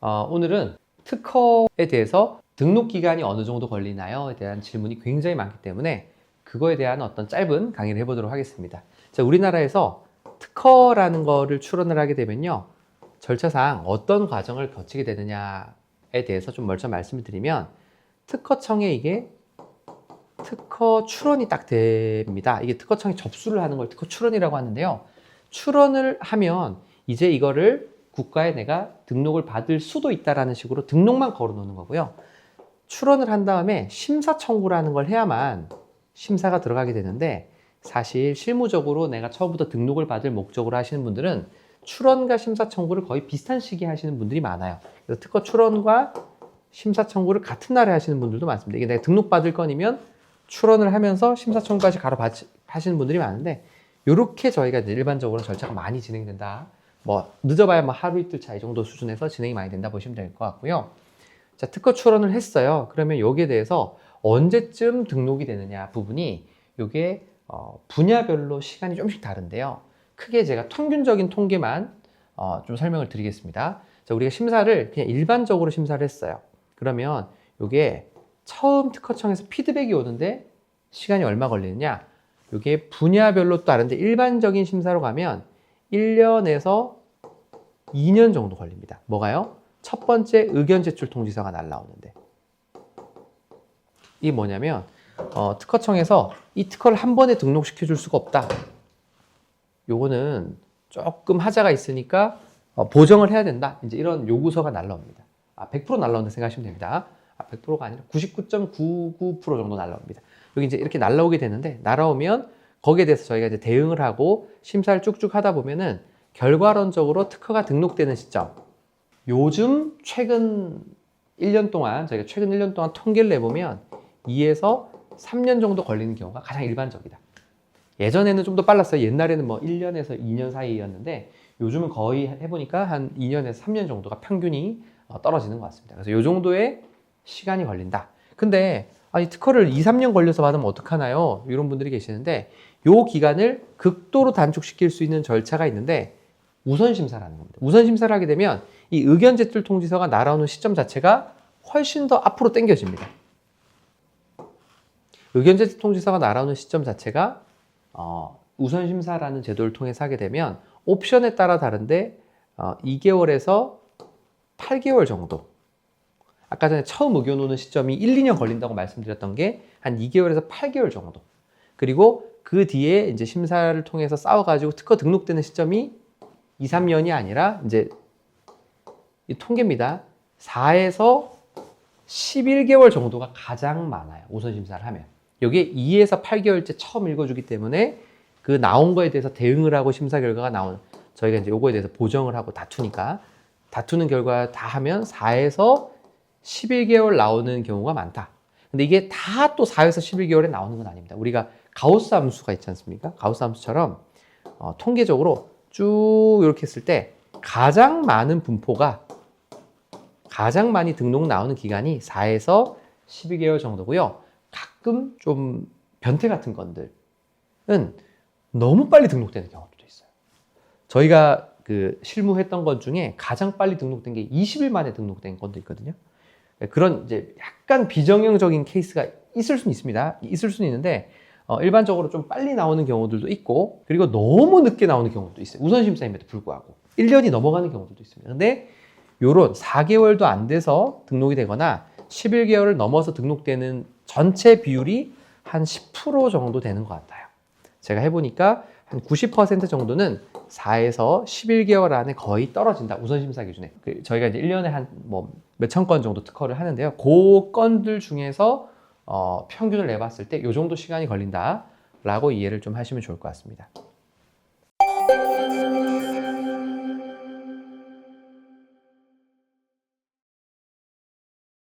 오늘은 특허에 대해서 등록 기간이 어느 정도 걸리나요?에 대한 질문이 굉장히 많기 때문에 그거에 대한 어떤 짧은 강의를 해보도록 하겠습니다. 자, 우리나라에서 특허라는 거를 출원을 하게 되면요, 절차상 어떤 과정을 거치게 되느냐에 대해서 좀 먼저 말씀을 드리면, 특허청에 이게 특허 출원이 딱 됩니다. 이게 특허청이 접수를 하는 걸 특허 출원이라고 하는데요, 출원을 하면 이제 이거를 국가에 내가 등록을 받을 수도 있다라는 식으로 등록만 걸어 놓는 거고요. 출원을 한 다음에 심사 청구라는 걸 해야만 심사가 들어가게 되는데, 사실 실무적으로 내가 처음부터 등록을 받을 목적으로 하시는 분들은 출원과 심사 청구를 거의 비슷한 시기에 하시는 분들이 많아요. 그래서 특허 출원과 심사 청구를 같은 날에 하시는 분들도 많습니다. 이게 내가 등록 받을 건이면 출원을 하면서 심사 청구까지 하시는 분들이 많은데, 이렇게 저희가 이제 일반적으로 절차가 많이 진행된다. 뭐 늦어봐야 뭐 하루 이틀 차 이 정도 수준에서 진행이 많이 된다 보시면 될 것 같고요. 자, 특허 출원을 했어요. 그러면 여기에 대해서 언제쯤 등록이 되느냐 부분이, 이게 분야별로 시간이 조금씩 다른데요. 크게 제가 평균적인 통계만 좀 설명을 드리겠습니다. 자, 우리가 심사를 그냥 일반적으로 심사를 했어요. 그러면 이게 처음 특허청에서 피드백이 오는데 시간이 얼마 걸리느냐? 이게 분야별로 또 다른데, 일반적인 심사로 가면 1년에서 2년 정도 걸립니다. 뭐가요? 첫 번째 의견 제출 통지서가 날라오는데, 이게 뭐냐면 특허청에서 이 특허를 한 번에 등록시켜 줄 수가 없다. 요거는 조금 하자가 있으니까 보정을 해야 된다. 이제 이런 요구서가 날라옵니다. 100% 날라온다 생각하시면 됩니다. 100%가 아니라 99.99% 정도 날라옵니다. 여기 이제 이렇게 날라오게 되는데, 날아오면 거기에 대해서 저희가 이제 대응을 하고 심사를 쭉쭉 하다 보면은 결과론적으로 특허가 등록되는 시점, 요즘 최근 1년 동안, 저희가 최근 1년 동안 통계를 내보면 2에서 3년 정도 걸리는 경우가 가장 일반적이다. 예전에는 좀 더 빨랐어요. 옛날에는 뭐 1년에서 2년 사이였는데, 요즘은 거의 해보니까 한 2년에서 3년 정도가 평균이 떨어지는 것 같습니다. 그래서 이 정도의 시간이 걸린다. 근데 아니, 특허를 2, 3년 걸려서 받으면 어떡하나요? 이런 분들이 계시는데, 이 기간을 극도로 단축시킬 수 있는 절차가 있는데, 우선심사라는 겁니다. 우선심사를 하게 되면 이 의견 제출 통지서가 날아오는 시점 자체가 훨씬 더 앞으로 당겨집니다. 의견 제출 통지서가 날아오는 시점 자체가 우선심사라는 제도를 통해서 하게 되면 옵션에 따라 다른데 2개월에서 8개월 정도, 아까 전에 처음 의견 오는 시점이 1, 2년 걸린다고 말씀드렸던 게 한 2개월에서 8개월 정도, 그리고 그 뒤에 이제 심사를 통해서 싸워가지고 특허 등록되는 시점이 2, 3년이 아니라 이제 이 통계입니다. 4에서 11개월 정도가 가장 많아요. 우선심사를 하면. 여기에 2에서 8개월째 처음 읽어주기 때문에 그 나온 거에 대해서 대응을 하고 심사 결과가 나오는, 저희가 이제 요거에 대해서 보정을 하고 다투는 결과 다 하면 4에서 11개월 나오는 경우가 많다. 근데 이게 다 또 4에서 11개월에 나오는 건 아닙니다. 우리가 가우스 함수가 있지 않습니까? 가우스 함수처럼 통계적으로 쭉 이렇게 했을 때 가장 많은 분포가, 가장 많이 등록 나오는 기간이 4에서 12개월 정도고요. 가끔 좀 변태 같은 건들은 너무 빨리 등록되는 경우도 있어요. 저희가 그 실무했던 것 중에 가장 빨리 등록된 게 20일 만에 등록된 건도 있거든요. 그런 이제 약간 비정형적인 케이스가 있을 수는 있습니다. 있을 수는 있는데 일반적으로 좀 빨리 나오는 경우들도 있고, 그리고 너무 늦게 나오는 경우도 있어요. 우선심사임에도 불구하고 1년이 넘어가는 경우들도 있습니다. 근데 요런 4개월도 안 돼서 등록이 되거나 11개월을 넘어서 등록되는 전체 비율이 한 10% 정도 되는 것 같아요. 제가 해보니까 한 90% 정도는 4에서 11개월 안에 거의 떨어진다. 우선심사 기준에. 저희가 이제 1년에 한 뭐 몇천 건 정도 특허를 하는데요. 그 건들 중에서 평균을 내봤을 때 이 정도 시간이 걸린다라고 이해를 좀 하시면 좋을 것 같습니다.